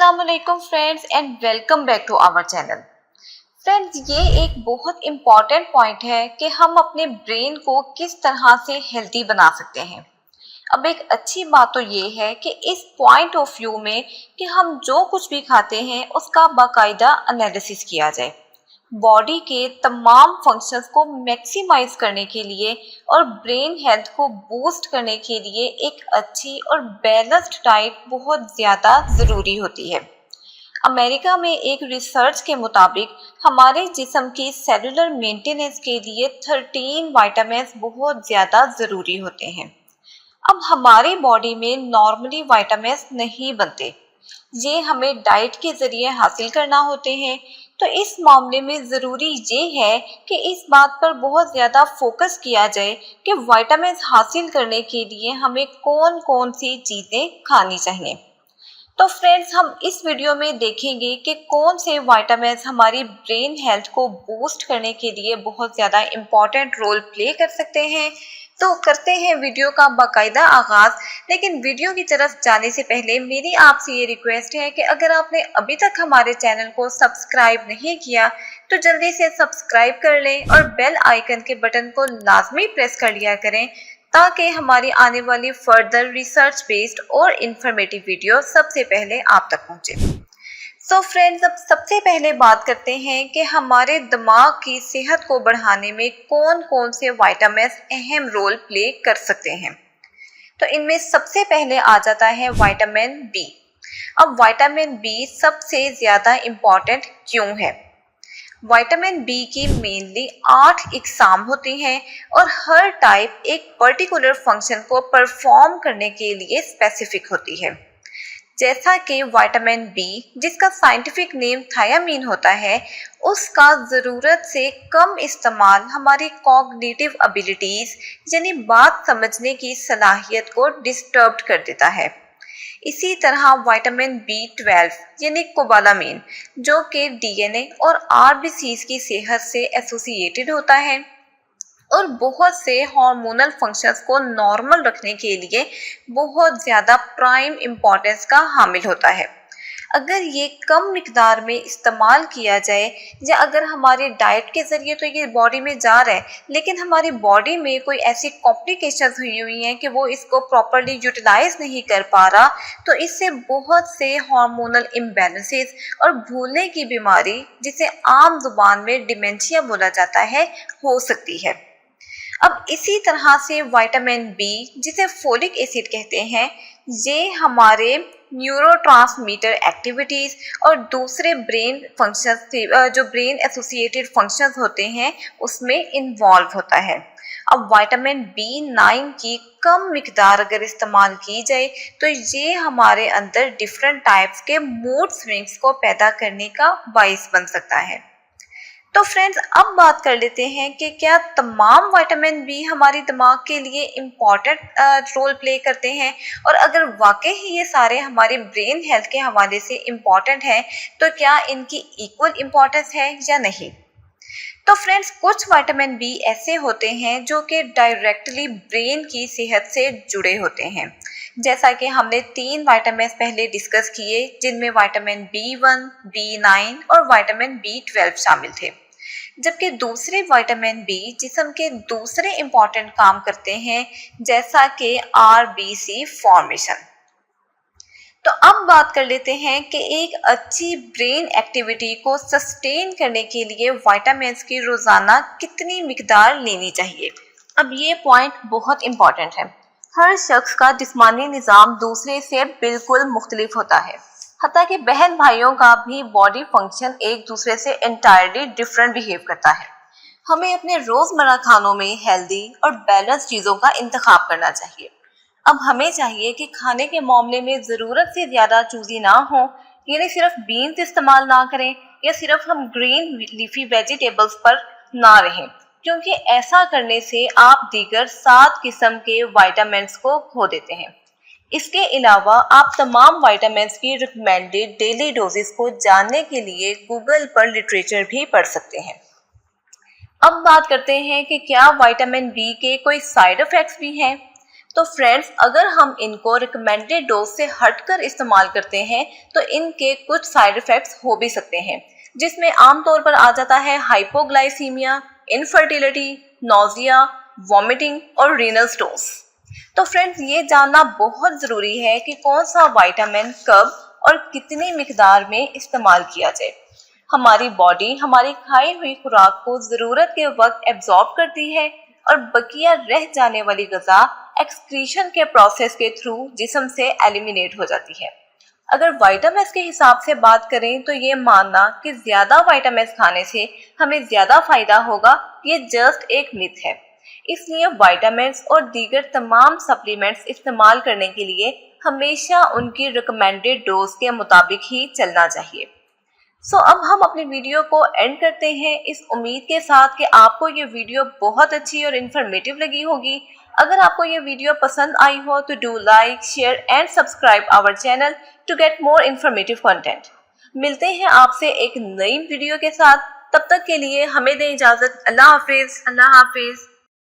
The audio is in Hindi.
अस्सलामुअलैकुम friends and welcome back to our channel. Friends, ये एक बहुत इम्पॉर्टेंट पॉइंट है कि हम अपने ब्रेन को किस तरह से हेल्दी बना सकते हैं। अब एक अच्छी बात तो ये है कि इस पॉइंट ऑफ व्यू में कि हम जो कुछ भी खाते हैं उसका बाकायदा एनालिसिस किया जाए, बॉडी के तमाम फंक्शंस को मैक्सिमाइज करने के लिए और ब्रेन हेल्थ को बूस्ट करने के लिए एक अच्छी और बैलेंस्ड डाइट बहुत ज़्यादा ज़रूरी होती है। अमेरिका में एक रिसर्च के मुताबिक हमारे जिस्म की सेलुलर मेंटेनेंस के लिए 13 विटामिन्स बहुत ज़्यादा ज़रूरी होते हैं। अब हमारी बॉडी में नॉर्मली विटामिन्स नहीं बनते, ये हमें डाइट के ज़रिए हासिल करना होते हैं। तो इस मामले में ज़रूरी ये है कि इस बात पर बहुत ज़्यादा फोकस किया जाए कि विटामिन्स हासिल करने के लिए हमें कौन कौन सी चीज़ें खानी चाहिए। तो फ्रेंड्स, हम इस वीडियो में देखेंगे कि कौन से विटामिन्स हमारी ब्रेन हेल्थ को बूस्ट करने के लिए बहुत ज़्यादा इम्पॉर्टेंट रोल प्ले कर सकते हैं। तो करते हैं वीडियो का बाकायदा आगाज़। लेकिन वीडियो की तरफ जाने से पहले मेरी आपसे ये रिक्वेस्ट है कि अगर आपने अभी तक हमारे चैनल को सब्सक्राइब नहीं किया तो जल्दी से सब्सक्राइब कर लें और बेल आइकन के बटन को लाजमी प्रेस कर लिया करें ताकि हमारी आने वाली फर्दर रिसर्च बेस्ड और इंफॉर्मेटिव वीडियो सबसे पहले आप तक पहुंचे। सो फ्रेंड्स, अब सबसे पहले बात करते हैं कि हमारे दिमाग की सेहत को बढ़ाने में कौन कौन से विटामिन्स अहम रोल प्ले कर सकते हैं। तो इनमें सबसे पहले आ जाता है विटामिन बी। अब विटामिन बी सबसे ज़्यादा इम्पॉर्टेंट क्यों है? विटामिन बी की मेनली 8 इकसाम होती हैं और हर टाइप एक पर्टिकुलर फंक्शन को परफॉर्म करने के लिए स्पेसिफिक होती है। जैसा कि विटामिन बी, जिसका साइंटिफिक नेम थायामीन होता है, उसका ज़रूरत से कम इस्तेमाल हमारी कॉग्निटिव एबिलिटीज़ यानी बात समझने की सलाहियत को डिस्टर्ब कर देता है। इसी तरह विटामिन बी 12 यानी कोबालामीन, जो कि डीएनए और आरबीसीज की सेहत से एसोसिएटेड होता है और बहुत से हार्मोनल फंक्शंस को नॉर्मल रखने के लिए बहुत ज़्यादा प्राइम इम्पोर्टेंस का हामिल होता है। अगर ये कम मिकदार में इस्तेमाल किया जाए या अगर हमारे डाइट के ज़रिए तो ये बॉडी में जा रहा है, लेकिन हमारी बॉडी में कोई ऐसी कॉम्प्लिकेशंस हुई हैं कि वो इसको प्रॉपरली यूटिलाइज नहीं कर पा रहा, तो इससे बहुत से हार्मोनल इम्बैलेंसेस और भूलने की बीमारी, जिसे आम जुबान में डिमेंशिया बोला जाता है, हो सकती है। अब इसी तरह से विटामिन बी, जिसे फोलिक एसिड कहते हैं, ये हमारे न्यूरोट्रांसमीटर एक्टिविटीज़ और दूसरे ब्रेन फंक्शंस जो ब्रेन एसोसिएटेड फंक्शंस होते हैं उसमें इन्वॉल्व होता है। अब विटामिन बी 9 की कम मिकदार अगर इस्तेमाल की जाए तो ये हमारे अंदर डिफरेंट टाइप्स के मूड स्विंग्स को पैदा करने का बाइस बन सकता है। तो फ्रेंड्स, अब बात कर लेते हैं कि क्या तमाम विटामिन बी हमारी दिमाग के लिए इम्पॉर्टेंट रोल प्ले करते हैं, और अगर वाकई ही ये सारे हमारे ब्रेन हेल्थ के हवाले से इम्पॉर्टेंट हैं तो क्या इनकी इक्वल इम्पॉर्टेंस है या नहीं। तो फ्रेंड्स, कुछ विटामिन बी ऐसे होते हैं जो कि डायरेक्टली ब्रेन की सेहत से जुड़े होते हैं। जैसा कि हमने 3 विटामिन पहले डिस्कस किए, जिनमें विटामिन बी 1, बी 9 और विटामिन बी 12 शामिल थे। जबकि दूसरे विटामिन बी जिस्म के दूसरे इम्पॉर्टेंट काम करते हैं, जैसा कि आरबीसी फॉर्मेशन। तो अब बात कर लेते हैं कि एक अच्छी ब्रेन एक्टिविटी को सस्टेन करने के लिए विटामिन्स की रोज़ाना कितनी मिकदार लेनी चाहिए। अब ये पॉइंट बहुत इम्पॉर्टेंट है। हर शख्स का जिस्मानी निज़ाम दूसरे से बिल्कुल मुख्तलिफ होता है, हत्ता कि बहन भाइयों का भी बॉडी फंक्शन एक दूसरे से एंटायरली डिफरेंट बिहेव करता है। हमें अपने रोज़मर्रा खानों में हेल्दी और बैलेंस चीज़ों का इंतखाब करना चाहिए। अब हमें चाहिए कि खाने के मामले में ज़रूरत से ज़्यादा चूज़ी ना हो, यानी सिर्फ बीन्स इस्तेमाल ना करें या सिर्फ हम ग्रीन लीफी वेजिटेबल्स पर ना रहें, क्योंकि ऐसा करने से आप दीगर 7 किस्म के विटामिन्स को खो देते हैं। इसके अलावा आप तमाम विटामिन्स की रिकमेंडेड डेली डोजेस को जानने के लिए गूगल पर लिटरेचर भी पढ़ सकते हैं। अब बात करते हैं कि क्या विटामिन बी के कोई साइड इफ़ेक्ट्स भी हैं। तो फ्रेंड्स, अगर हम इनको रिकमेंडेड डोज से हटकर इस्तेमाल करते हैं तो इनके कुछ साइड इफेक्ट्स हो भी सकते हैं, जिसमें आमतौर पर आ जाता है हाइपोग्लाइसीमिया, इनफर्टिलिटी, नोजिया, वॉमिटिंग और रीनल स्टोन्स। तो फ्रेंड्स, ये जानना बहुत ज़रूरी है कि कौन सा विटामिन कब और कितनी मिकदार में इस्तेमाल किया जाए। हमारी बॉडी हमारी खाई हुई खुराक को ज़रूरत के वक्त एब्जॉर्ब करती है और बकिया रह जाने वाली ग़िज़ा एक्सक्रीशन के प्रोसेस के थ्रू जिस्म से एलिमिनेट हो जाती है। अगर विटामिन्स के हिसाब से बात करें तो ये मानना कि ज़्यादा विटामिन्स खाने से हमें ज़्यादा फ़ायदा होगा, ये जस्ट एक मिथ है। इसलिए विटामिन्स और दीगर तमाम सप्लीमेंट्स इस्तेमाल करने के लिए हमेशा उनकी रिकमेंडेड डोज के मुताबिक ही चलना चाहिए। अब हम अपनी वीडियो को एंड करते हैं इस उम्मीद के साथ कि आपको ये वीडियो बहुत अच्छी और इन्फॉर्मेटिव लगी होगी। अगर आपको ये वीडियो पसंद आई हो तो do like, share and subscribe our channel to get more informative content. मिलते हैं आपसे एक नई वीडियो के साथ, तब तक के लिए हमें दें इजाज़त। अल्लाह हाफिज़।